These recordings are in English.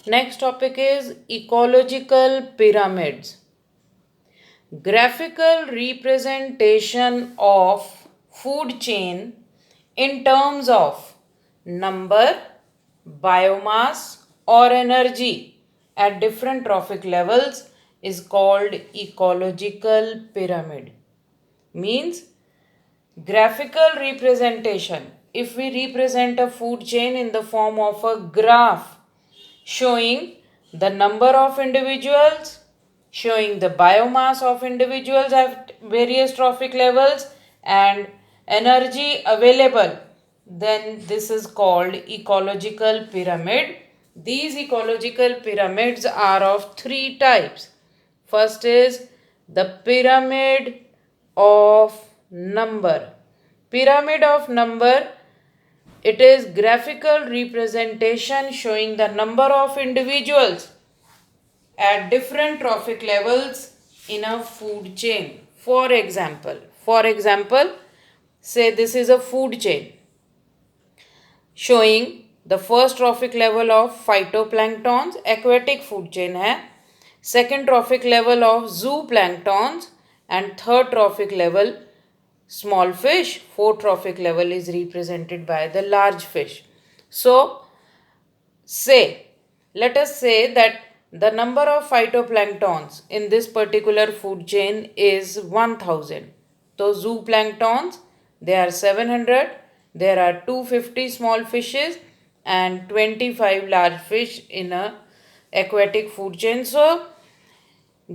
Next topic is ecological pyramids. Graphical representation of food chain in terms of number, biomass, or energy at different trophic levels is called ecological pyramid. Means graphical representation. If we represent a food chain in the form of a graph showing the number of individuals, showing the biomass of individuals at various trophic levels, and energy available, then this is called ecological pyramid. These ecological pyramids are of three types. First is the pyramid of number. Pyramid of number, it is graphical representation showing the number of individuals at different trophic levels in a food chain. For example, say this is a food chain showing the first trophic level of phytoplanktons, aquatic food chain hai, second trophic level of zooplanktons, and third trophic level small fish, fourth trophic level is represented by the large fish. So let us say that the number of phytoplanktons in this particular food chain is 1000. So zooplanktons, they are 700, there are 250 small fishes and 25 large fish in a aquatic food chain. So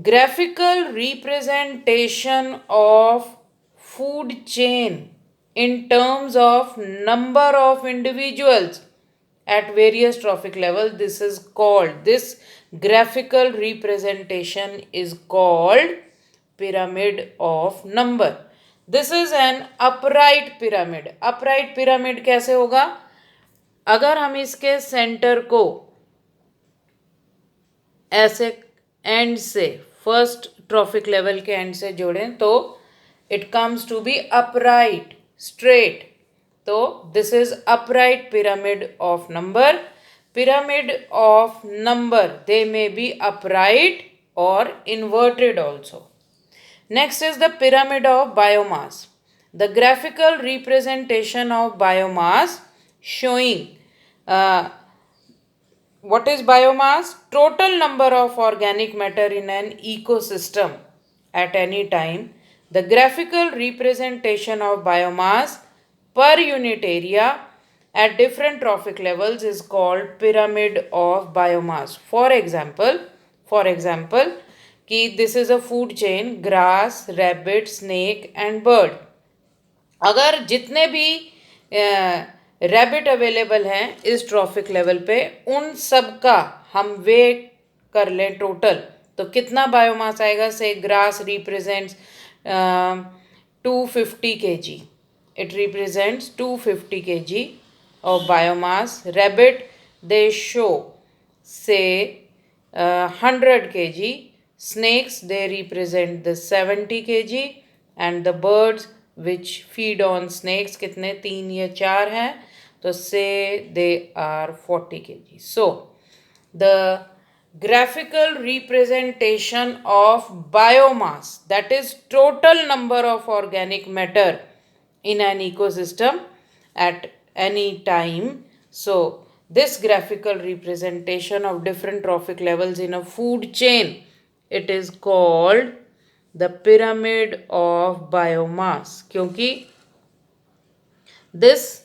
graphical representation of food chain in terms of number of individuals at various trophic levels, this graphical representation is called pyramid of number. This is an upright pyramid. Upright pyramid कैसे होगा? अगर हम इसके centre को ऐसे end से first trophic level के end से जोड़ें तो it comes to be upright straight. तो this is upright pyramid of number. Pyramid of number, they may be upright or inverted also. Next is the pyramid of biomass. The graphical representation of biomass showing what is biomass? Total number of organic matter in an ecosystem at any time. The graphical representation of biomass per unit area at different trophic levels is called pyramid of biomass. For example, कि this is a food chain, grass, rabbit, snake and bird. अगर जितने भी rabbit available हैं इस trophic level पे, उन सब का हम वे कर लें टोटल, तो कितना बायोमास आएगा? से grass represents 250 kg. It represents 250 kg of biomass. Rabbit, they show say 100 kg. Snakes, they represent the 70 kg. And the birds which feed on snakes, कितने 3 या 4 हैं, तो say they are 40 kg. So the graphical representation of biomass, that is total number of organic matter in an ecosystem at any time. So this graphical representation of different trophic levels in a food chain, it is called the pyramid of biomass. क्योंकि this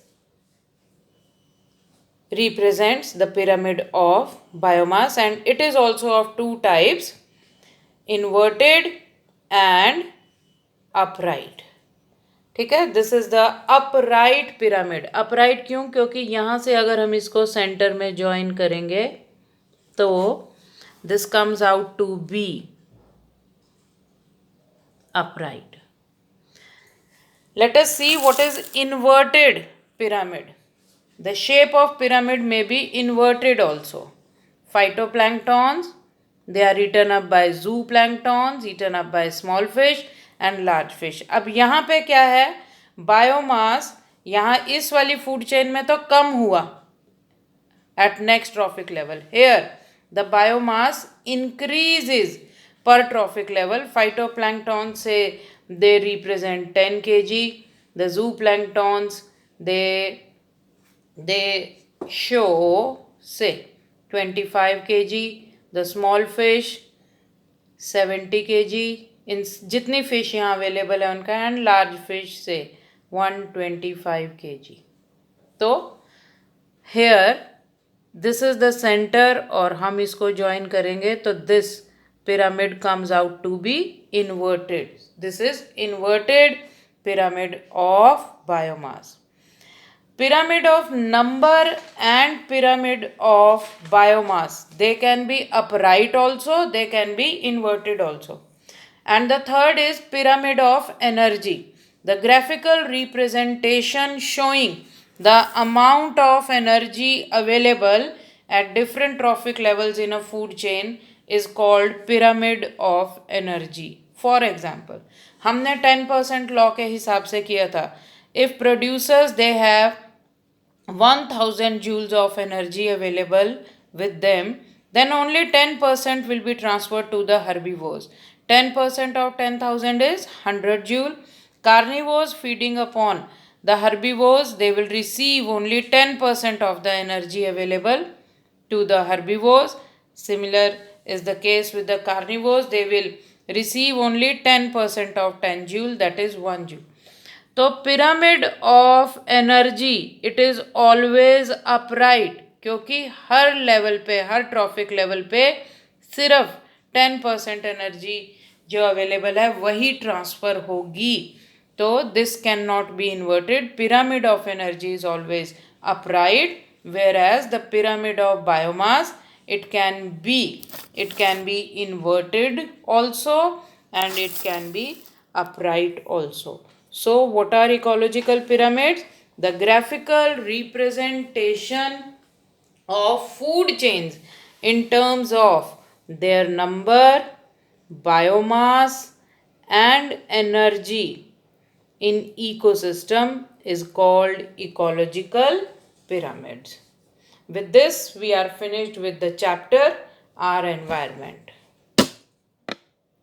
represents the pyramid of biomass and it is also of two types, inverted and upright. ठीक है, this is the upright pyramid. Upright क्यों? क्योंकि यहाँ से अगर हम इसको सेंटर में ज्वाइन करेंगे तो this comes out to be upright. Let us see what is inverted pyramid. The shape of pyramid may be inverted also. Phytoplanktons, they are eaten up by zooplanktons, eaten up by small fish and large fish. अब यहाँ पे क्या है? Biomass यहाँ इस वाली food chain में तो कम हुआ at next trophic level. Here the biomass increases per trophic level. Phytoplankton say they represent 10 kg. The zooplanktons they show say 25 kg. The small fish 70 kg. इन जितनी फिश यहाँ अवेलेबल है उनका, एंड लार्ज फिश से 125 kg. तो here this is the centre और हम इसको join करेंगे तो this pyramid comes out to be inverted. This is inverted pyramid of biomass. Pyramid of number and pyramid of biomass. They can be upright also, they can be inverted also. And the third is pyramid of energy. The graphical representation showing the amount of energy available at different trophic levels in a food chain is called pyramid of energy. For example, हमने 10% law के हिसाब से किया था. If producers they have 1000 joules of energy available with them, then only 10% will be transferred to the herbivores. 10% of 10,000 is 100 joule. Carnivores feeding upon the herbivores, they will receive only 10% of the energy available to the herbivores. Similar is the case with the carnivores, they will receive only 10% of 10 joule, that is 1 joule. तो pyramid of energy it is always upright, क्योंकि हर level पे, हर trophic level पे सिर्फ 10% energy जो available है वही transfer होगी. तो this can not be inverted. Pyramid of energy is always upright, whereas the pyramid of biomass it can be inverted also and it can be upright also. So what are ecological pyramids? The graphical representation of food chains in terms of their number, biomass and energy in ecosystem is called ecological pyramids. With this, we are finished with the chapter Our Environment.